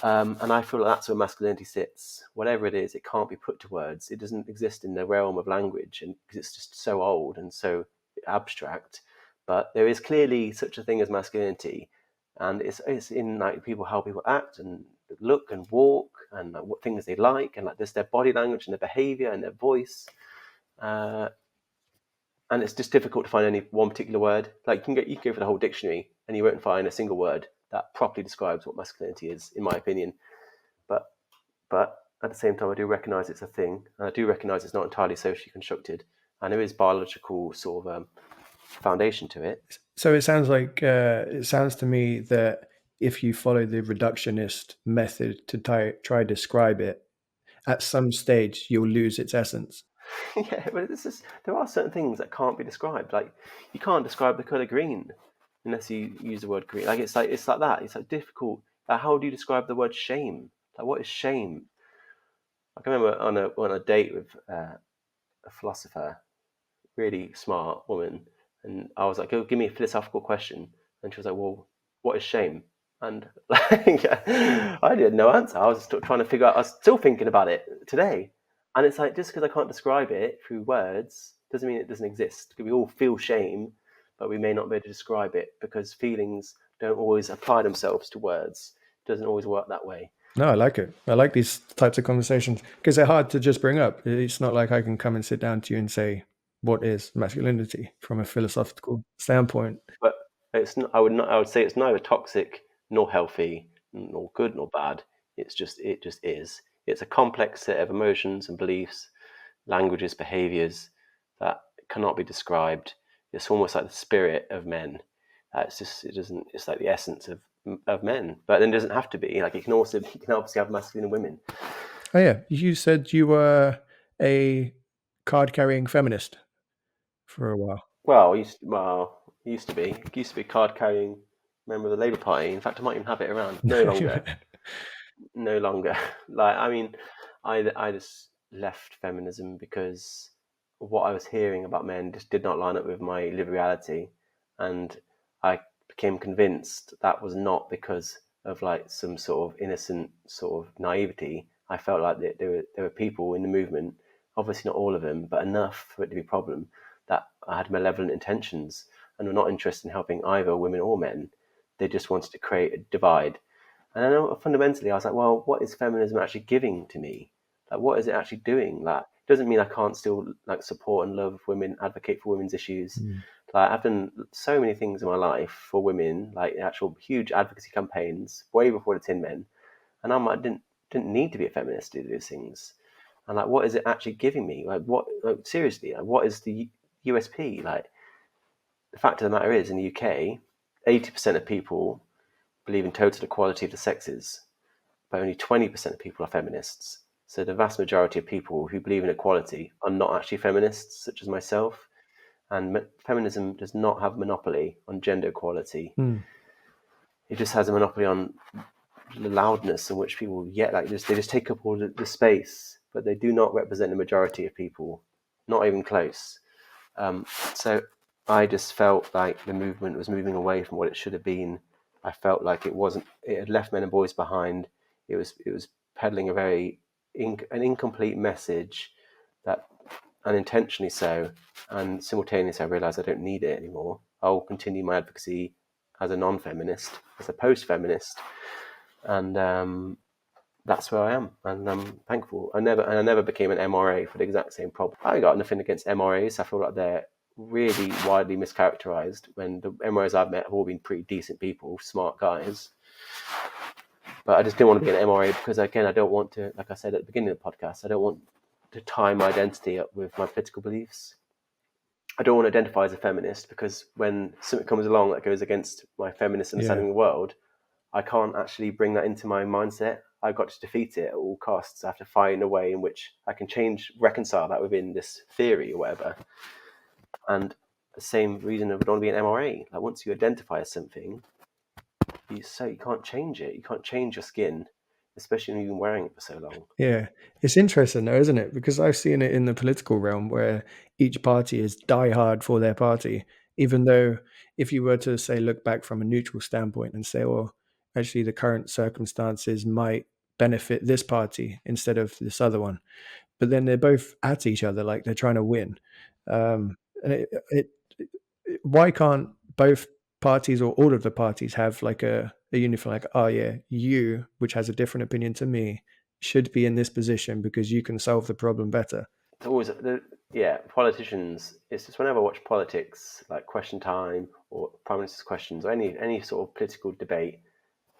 And I feel like that's where masculinity sits. Whatever it is, it can't be put to words. It doesn't exist in the realm of language, and because it's just so old and so abstract. But there is clearly such a thing as masculinity, and it's in like how people act and look and walk and like, what things they like, and like just their body language and their behavior and their voice. And it's just difficult to find any one particular word. Like, you can go for the whole dictionary and you won't find a single word that properly describes what masculinity is, in my opinion. But at the same time, I do recognise it's a thing. And I do recognise it's not entirely socially constructed, and there is biological sort of foundation to it. So it sounds to me that if you follow the reductionist method to try describe it, at some stage you'll lose its essence. Yeah, but there are certain things that can't be described. Like, you can't describe the colour green unless you use the word green. Like, it's like that. It's like difficult. Like, how do you describe the word shame? Like, what is shame? I can remember on a date with a philosopher, really smart woman, and I was like, "Oh, give me a philosophical question," and she was like, "Well, what is shame?" And like, I had no answer. I was still trying to figure out. I was still thinking about it today, and it's like, just because I can't describe it through words doesn't mean it doesn't exist. We all feel shame, but we may not be able to describe it because feelings don't always apply themselves to words. It doesn't always work that way. No, I like it. I like these types of conversations because they're hard to just bring up. It's not like I can come and sit down to you and say, what is masculinity from a philosophical standpoint? But it's not, I would say it's neither toxic nor healthy nor good nor bad. It just is. It's a complex set of emotions and beliefs, languages, behaviors that cannot be described. It's almost like the spirit of men. It's just it doesn't. It's like the essence of men, but then it doesn't have to be. Like it can also you can obviously have masculine and women. Oh, yeah. You said you were a card carrying feminist for a while. Well, I used to be a card carrying member of the Labour Party. In fact, I might even have it around. No longer. No longer. Like, I mean, I just left feminism because what I was hearing about men just did not line up with my lived reality, and I became convinced that was not because of like some sort of innocent sort of naivety. I felt like there were people in the movement, obviously not all of them, but enough for it to be a problem that I had malevolent intentions and were not interested in helping either women or men. They just wanted to create a divide, and I know fundamentally, I was like, well, what is feminism actually giving to me? Like, what is it actually doing? Like, it doesn't mean I can't still like support and love women, advocate for women's issues. Mm. Like, I've done so many things in my life for women, like actual huge advocacy campaigns, way before the TinMen, and I didn't need to be a feminist to do those things. And like, what is it actually giving me? Like, what? Like, seriously, like, what is the USP? Like, the fact of the matter is, in the UK, 80% of people believe in total equality of the sexes, but only 20% of people are feminists. So the vast majority of people who believe in equality are not actually feminists, such as myself. And feminism does not have a monopoly on gender equality. Mm. It just has a monopoly on the loudness in which people get like this. They just take up all the space, but they do not represent the majority of people, not even close. So I just felt like the movement was moving away from what it should have been. I felt like it wasn't. It had left men and boys behind. It was peddling a an incomplete message, that unintentionally so, and simultaneously I realised I don't need it anymore. I'll continue my advocacy as a non-feminist, as a post-feminist, and that's where I am, and I'm thankful. I never became an MRA for the exact same problem. I got nothing against MRAs. I feel like they're really widely mischaracterized. When the MRAs I've met have all been pretty decent people, smart guys. But I just didn't want to be an MRA because, again, I don't want to, like I said at the beginning of the podcast, I don't want to tie my identity up with my political beliefs. I don't want to identify as a feminist because when something comes along that goes against my feminist understanding Yeah. of the world, I can't actually bring that into my mindset. I've got to defeat it at all costs. I have to find a way in which I can reconcile that within this theory or whatever. And the same reason I would want to be an MRA. Like once you identify as something, you can't change it. You can't change your skin, especially when you've been wearing it for so long. Yeah. It's interesting though, isn't it? Because I've seen it in the political realm where each party is die hard for their party, even though if you were to say look back from a neutral standpoint and say, well, actually the current circumstances might benefit this party instead of this other one. But then they're both at each other like they're trying to win. And why can't both parties or all of the parties have like a uniform, like, oh yeah, you, which has a different opinion to me, should be in this position because you can solve the problem better. It's always, yeah, politicians. It's just whenever I watch politics, like Question Time or Prime Minister's Questions or any sort of political debate,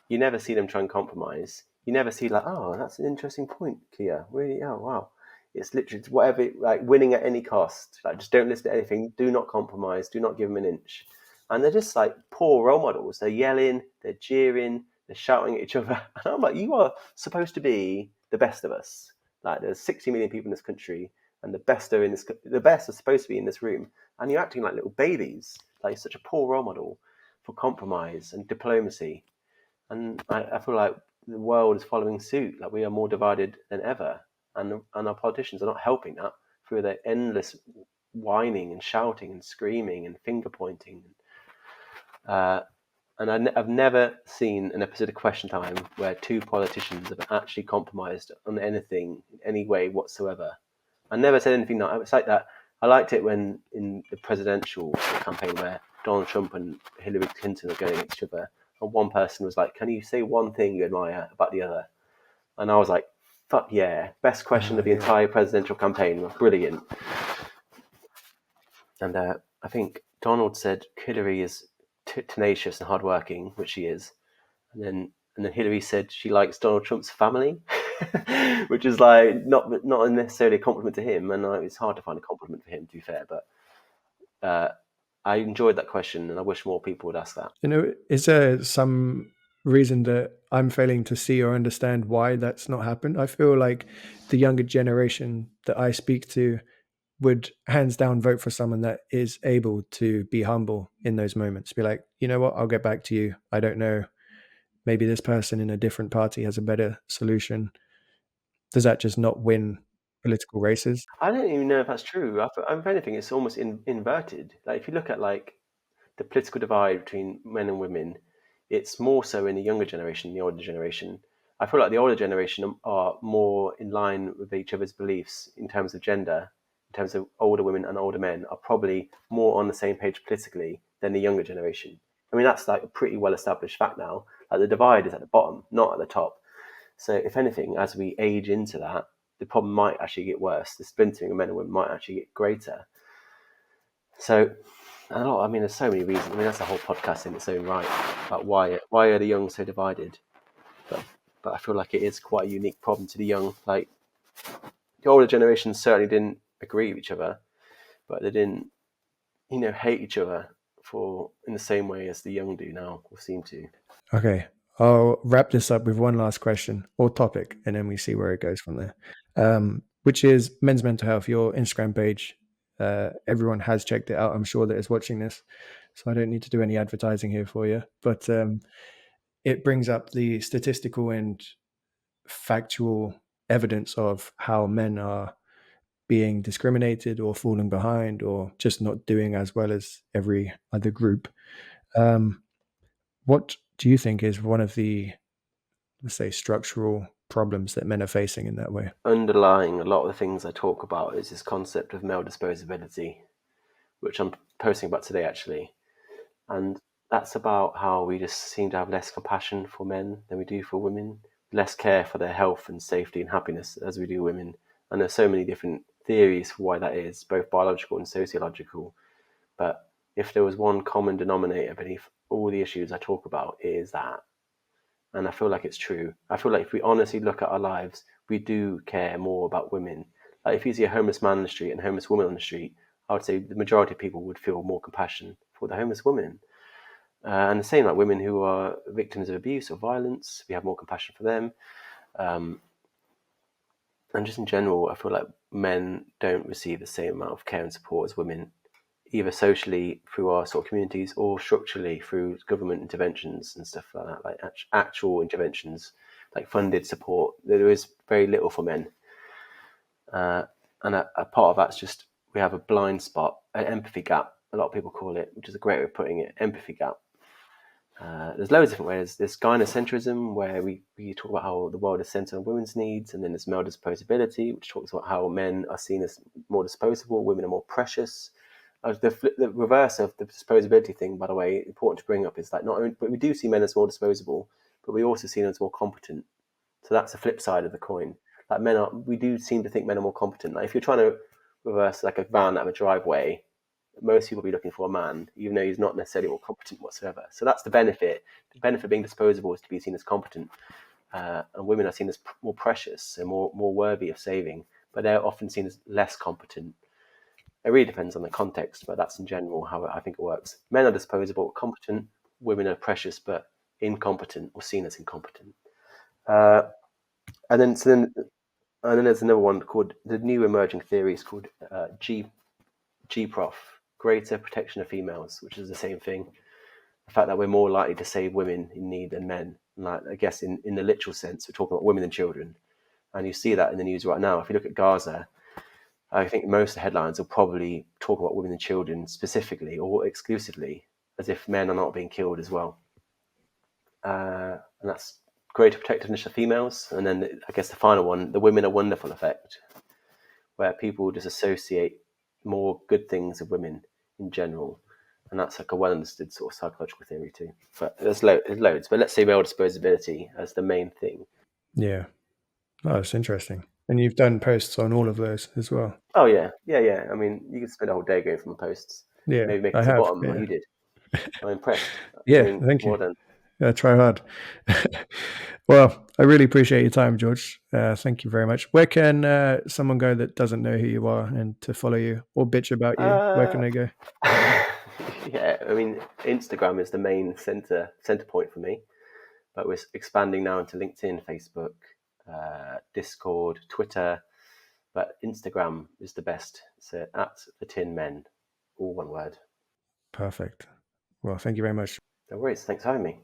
you never see them try and compromise. You never see like, oh, that's an interesting point, Kia. Really? Oh, wow. It's literally whatever, like winning at any cost. Like just don't listen to anything. Do not compromise. Do not give them an inch. And they're just like poor role models. They're yelling. They're jeering. They're shouting at each other. And I'm like, you are supposed to be the best of us. Like there's 60 million people in this country, and the best are supposed to be in this room, and you're acting like little babies. Like you're such a poor role model for compromise and diplomacy. And I feel like the world is following suit. Like we are more divided than ever, and our politicians are not helping that through their endless whining and shouting and screaming and finger pointing. And I've never seen an episode of Question Time where two politicians have actually compromised on anything in any way whatsoever. I never said anything. It's like that. I liked it when in the presidential campaign where Donald Trump and Hillary Clinton were going against each other, and one person was like, "Can you say one thing you admire about the other?" And I was like, fuck yeah, best question of the entire presidential campaign. Brilliant. And I think Donald said Hillary is tenacious and hardworking, which she is. And then Hillary said she likes Donald Trump's family, which is like not necessarily a compliment to him. And it's hard to find a compliment for him, to be fair. But I enjoyed that question, and I wish more people would ask that. Is there some reason that I'm failing to see or understand why that's not happened? I feel like the younger generation that I speak to would hands down vote for someone that is able to be humble in those moments. Be like, you know what, I'll get back to you. I don't know. Maybe this person in a different party has a better solution. Does that just not win political races? I don't even know if that's true. If anything, it's almost inverted. Like if you look at like the political divide between men and women, it's more so in the younger generation, the older generation. I feel like the older generation are more in line with each other's beliefs in terms of gender, in terms of older women and older men are probably more on the same page politically than the younger generation. I mean, that's like a pretty well established fact now. Like the divide is at the bottom, not at the top. So if anything, as we age into that, the problem might actually get worse. The splintering of men and women might actually get greater. So I mean, there's so many reasons. I mean, that's a whole podcast in its own right about why are the young so divided. But I feel like it is quite a unique problem to the young. Like the older generation certainly didn't agree with each other, but they didn't, hate each other for in the same way as the young do now, or seem to. Okay. I'll wrap this up with one last question or topic, and then we see where it goes from there. Which is men's mental health, your Instagram page. Everyone has checked it out. I'm sure that is watching this, so I don't need to do any advertising here for you. But it brings up the statistical and factual evidence of how men are being discriminated or falling behind or just not doing as well as every other group. What do you think is one of the, let's say, structural problems that men are facing in that way? Underlying a lot of the things I talk about is this concept of male disposability, which I'm posting about today actually. And that's about how we just seem to have less compassion for men than we do for women, less care for their health and safety and happiness as we do women. And there's so many different theories for why that is, both biological and sociological. But if there was one common denominator beneath all the issues I talk about, it is that. And I feel like it's true. I feel like if we honestly look at our lives, we do care more about women. Like if you see a homeless man on the street and a homeless woman on the street, I would say the majority of people would feel more compassion for the homeless woman. And the same like women who are victims of abuse or violence, we have more compassion for them. And just in general, I feel like men don't receive the same amount of care and support as women, either socially through our sort of communities or structurally through government interventions and stuff like that, like actual interventions, like funded support. There is very little for men. And a part of that's just we have a blind spot, an empathy gap, a lot of people call it, which is a great way of putting it, empathy gap. There's loads of different ways. There's gynocentrism, where we talk about how the world is centered on women's needs, and then there's male disposability, which talks about how men are seen as more disposable, women are more precious. The reverse of the disposability thing, by the way, important to bring up is that not only, but we do see men as more disposable, but we also see them as more competent. So that's the flip side of the coin. Like we do seem to think men are more competent. Like if you're trying to reverse like a van out of a driveway, most people will be looking for a man, even though he's not necessarily more competent whatsoever. So that's the benefit. The benefit of being disposable is to be seen as competent. And women are seen as more precious and more worthy of saving, but they're often seen as less competent. It really depends on the context, but that's in general how I think it works. Men are disposable, competent. Women are precious, but incompetent or seen as incompetent. Uh, and then there's another one called the new emerging theory is called GPROF, greater protection of females, which is the same thing. The fact that we're more likely to save women in need than men. Like I guess in the literal sense, we're talking about women and children. And you see that in the news right now. If you look at Gaza, I think most of the headlines will probably talk about women and children specifically or exclusively, as if men are not being killed as well. And that's greater protectiveness of females. And then I guess the final one, the women are wonderful effect, where people just associate more good things of women in general. And that's like a well understood sort of psychological theory too. But there's loads. But let's say male disposability as the main thing. Yeah. Oh, that's interesting. And you've done posts on all of those as well. Oh yeah, yeah. I mean, you could spend a whole day going from the posts. Yeah, Maybe make it I to the have. bottom like Yeah. you did. I'm impressed. I Yeah, mean, thank you. well done. Yeah, try hard. Well, I really appreciate your time, George. Thank you very much. Where can someone go that doesn't know who you are and to follow you or bitch about you? Where can Uh, they go? yeah, I mean, Instagram is the main center point for me, but we're expanding now into LinkedIn, Facebook, Discord, Twitter, but Instagram is the best. So at the TinMen, all one word. Perfect. Well, thank you very much. No worries. Thanks for having me.